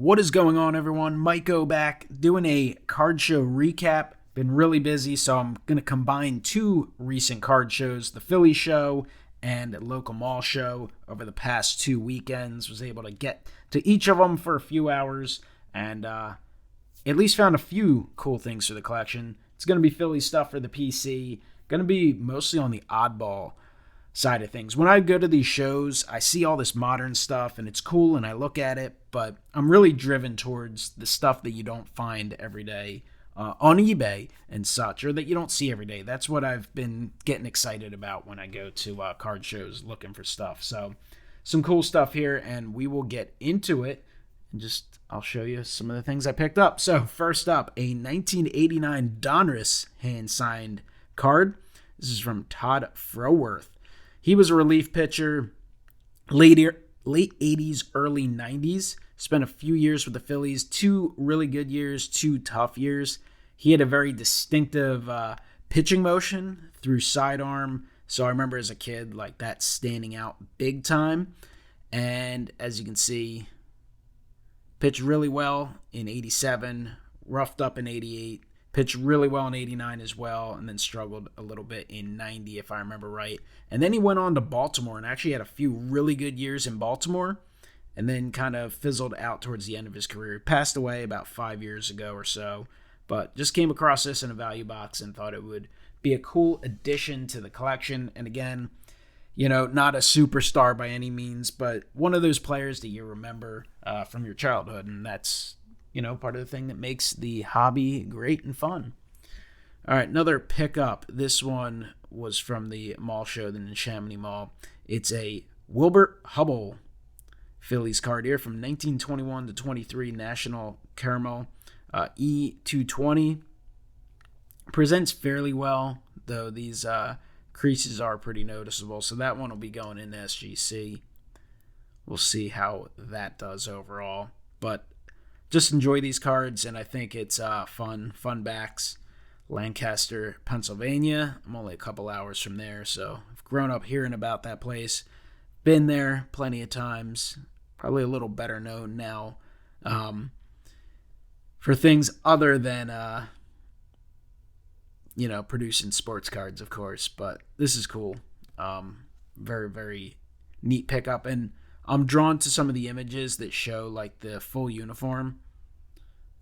What is going on, everyone? MikeO back doing a card show recap. Been really busy, so I'm going to combine two recent card shows, the Philly show and local mall show over the past 2 weekends. Was able to get to each of them for a few hours and at least found a few cool things for the collection. It's going to be Philly stuff for the PC. Going to be mostly on the oddball side of things. When I go to these shows, I see all this modern stuff and it's cool and I look at it, but I'm really driven towards the stuff that you don't find every day on eBay and such, or that you don't see every day. That's what I've been getting excited about when I go to card shows looking for stuff. So some cool stuff here, and we will get into it. And I'll show you some of the things I picked up. So first up, a 1989 Donruss hand-signed card. This is from Todd Froworth. He was a relief pitcher, late 80s, early 90s. Spent a few years with the Phillies, 2 really good years, 2 tough years. He had a very distinctive pitching motion through sidearm. So I remember as a kid, like that standing out big time. And as you can see, pitched really well in 87, roughed up in 88. Pitched really well in 89 as well, and then struggled a little bit in 90, if I remember right. And then he went on to Baltimore and actually had a few really good years in Baltimore, and then kind of fizzled out towards the end of his career. He passed away about 5 years ago or so, but just came across this in a value box and thought it would be a cool addition to the collection. And again, not a superstar by any means, but one of those players that you remember from your childhood, and that's part of the thing that makes the hobby great and fun. All right, another pickup. This one was from the mall show, the Chamonix Mall. It's a Wilbert Hubble Phillies card here from 1921 to 23 National Caramel E220. Presents fairly well, though these creases are pretty noticeable, so that one will be going in SGC. We'll see how that does overall, but just enjoy these cards, and I think it's fun backs. Lancaster, Pennsylvania. I'm only a couple hours from there, so I've grown up hearing about that place. Been there plenty of times. Probably a little better known now for things other than, producing sports cards, of course. But this is cool. Very, very neat pickup, and I'm drawn to some of the images that show like the full uniform.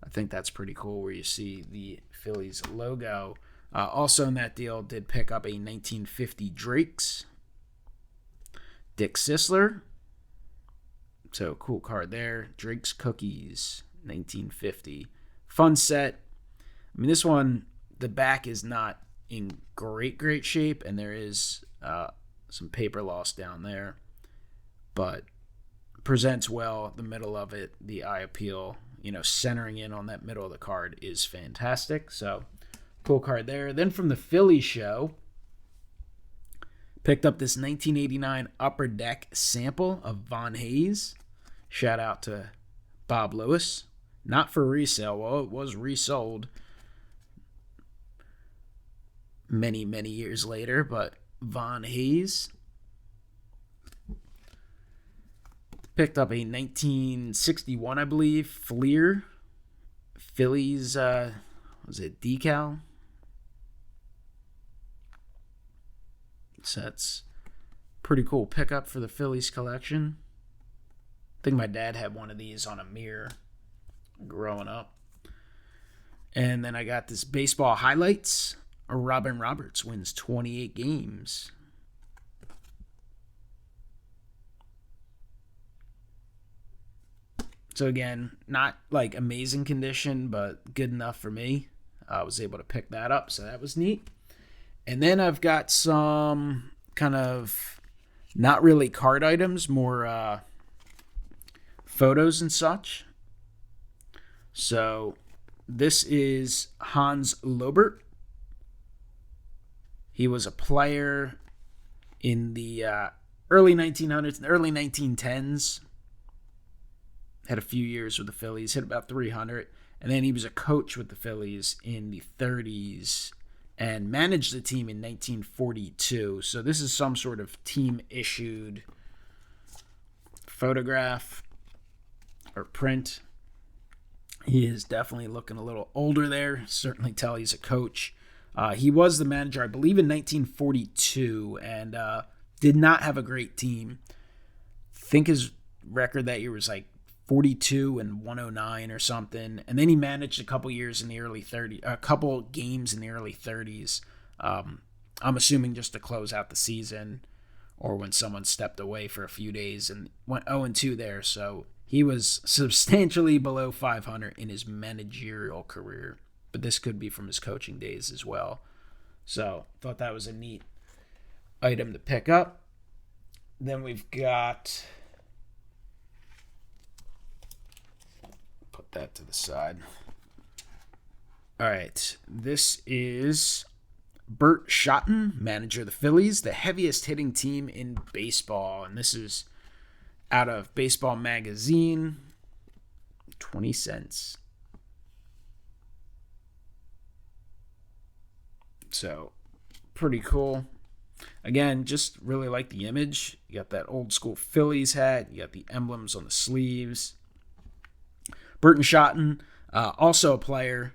I think that's pretty cool where you see the Phillies logo. Also in that deal, did pick up a 1950 Drakes. Dick Sisler. So cool card there. Drake's Cookies, 1950. Fun set. I mean, this one, the back is not in great shape, and there is some paper loss down there. But presents well. The middle of it, the eye appeal, centering in on that middle of the card is fantastic. So cool card there. Then from the Philly show, picked up this 1989 Upper Deck sample of Von Hayes. Shout out to Bob Lewis. Not for resale. Well, it was resold many years later, but Von Hayes. Picked up a 1961, I believe, Fleer Phillies, was it decal? So that's pretty cool pickup for the Phillies collection. I think my dad had one of these on a mirror growing up. And then I got this baseball highlights. Robin Roberts wins 28 games. So again, not like amazing condition, but good enough for me. I was able to pick that up, so that was neat. And then I've got some kind of not really card items, more photos and such. So this is Hans Lobert. He was a player in the early 1900s and early 1910s. Had a few years with the Phillies, hit about 300. And then he was a coach with the Phillies in the 30s and managed the team in 1942. So this is some sort of team-issued photograph or print. He is definitely looking a little older there. Certainly tell he's a coach. He was the manager, I believe, in 1942 and did not have a great team. Think his record that year was like 42 and 109 or something. And then he managed a couple years in the early 30s, a couple games in the early 30s. I'm assuming just to close out the season or when someone stepped away for a few days and went 0-2 there. So he was substantially below 500 in his managerial career. But this could be from his coaching days as well. So thought that was a neat item to pick up. Then we've got, put that to the side. All right, this is Bert Schotten, manager of the Phillies, the heaviest hitting team in baseball. And this is out of Baseball Magazine, 20 cents. So, pretty cool. Again, just really like the image. You got that old school Phillies hat. You got the emblems on the sleeves. Burton Schotten, also a player,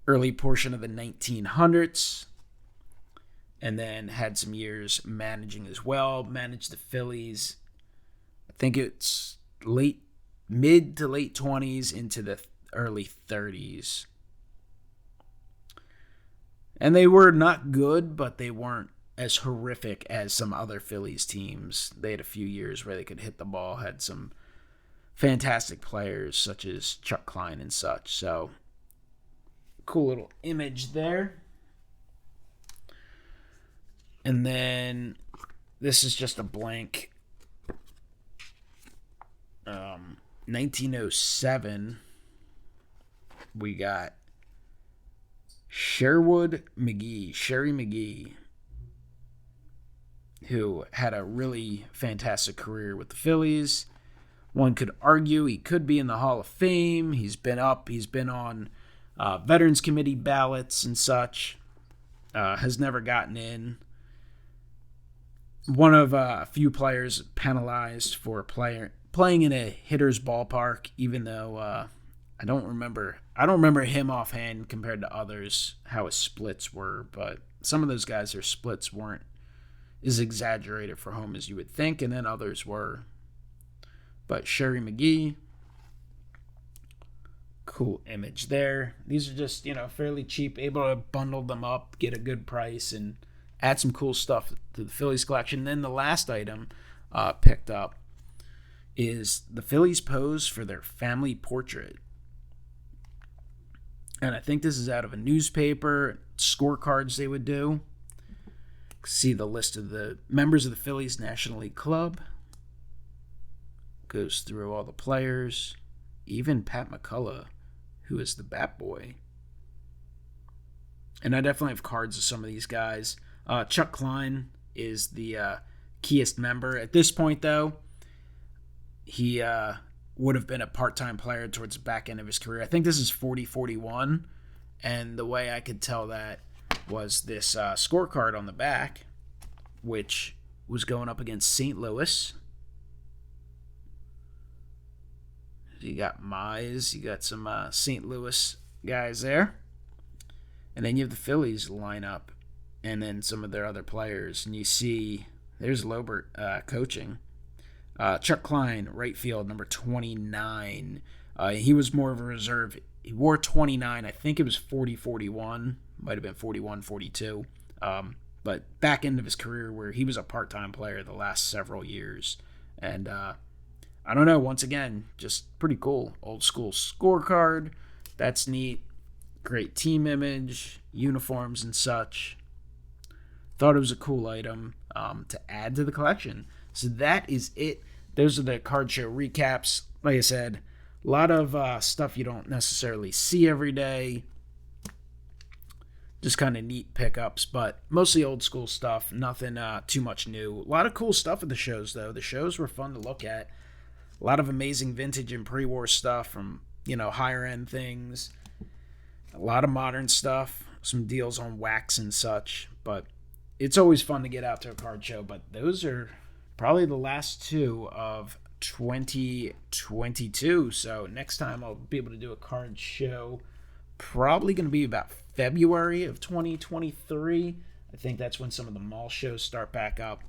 early portion of the 1900s. And then had some years managing as well. Managed the Phillies. I think it's mid to late 20s into the early 30s. And they were not good, but they weren't as horrific as some other Phillies teams. They had a few years where they could hit the ball, had some fantastic players such as Chuck Klein and such. So, cool little image there. And then this is just a blank 1907. We got Sherry McGee, who had a really fantastic career with the Phillies. One could argue he could be in the Hall of Fame. He's been on Veterans Committee ballots and such. Has never gotten in. One of a few players penalized for playing in a hitter's ballpark, even though I don't remember him offhand compared to others how his splits were, but some of those guys, their splits weren't as exaggerated for home as you would think, and then others were. But Sherry McGee, cool image there. These are just, fairly cheap, able to bundle them up, get a good price, and add some cool stuff to the Phillies collection. Then the last item picked up is the Phillies pose for their family portrait. And I think this is out of a newspaper, scorecards they would do. See the list of the members of the Phillies National League Club. Goes through all the players. Even Pat McCullough, who is the bat boy. And I definitely have cards of some of these guys. Chuck Klein is the keyest member. At this point, though, he would have been a part-time player towards the back end of his career. I think this is 40-41, and the way I could tell that was this scorecard on the back, which was going up against St. Louis. You got Mize, you got some St. Louis guys there, and then you have the Phillies lineup, and then some of their other players, and you see there's Lobert coaching. Chuck Klein, right field, number 29. He was more of a reserve. He wore 29. I think it was 40-41. Might have been 41-42. But back end of his career where he was a part-time player the last several years. And I don't know, once again, just pretty cool. Old school scorecard. That's neat. Great team image, uniforms and such. Thought it was a cool item to add to the collection. So that is it. Those are the card show recaps. Like I said, a lot of stuff you don't necessarily see every day. Just kind of neat pickups, but mostly old school stuff. Nothing too much new. A lot of cool stuff at the shows, though. The shows were fun to look at. A lot of amazing vintage and pre-war stuff from, higher end things. A lot of modern stuff. Some deals on wax and such. But it's always fun to get out to a card show. But those are probably the last two of 2022. So next time I'll be able to do a card show, probably going to be about February of 2023. I think that's when some of the mall shows start back up.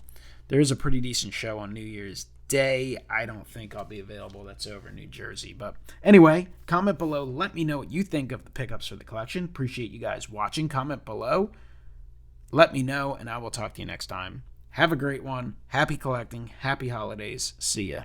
There's a pretty decent show on New Year's Day. I don't think I'll be available. That's over in New Jersey. But anyway, comment below. Let me know what you think of the pickups for the collection. Appreciate you guys watching. Comment below. Let me know, and I will talk to you next time. Have a great one. Happy collecting. Happy holidays. See ya.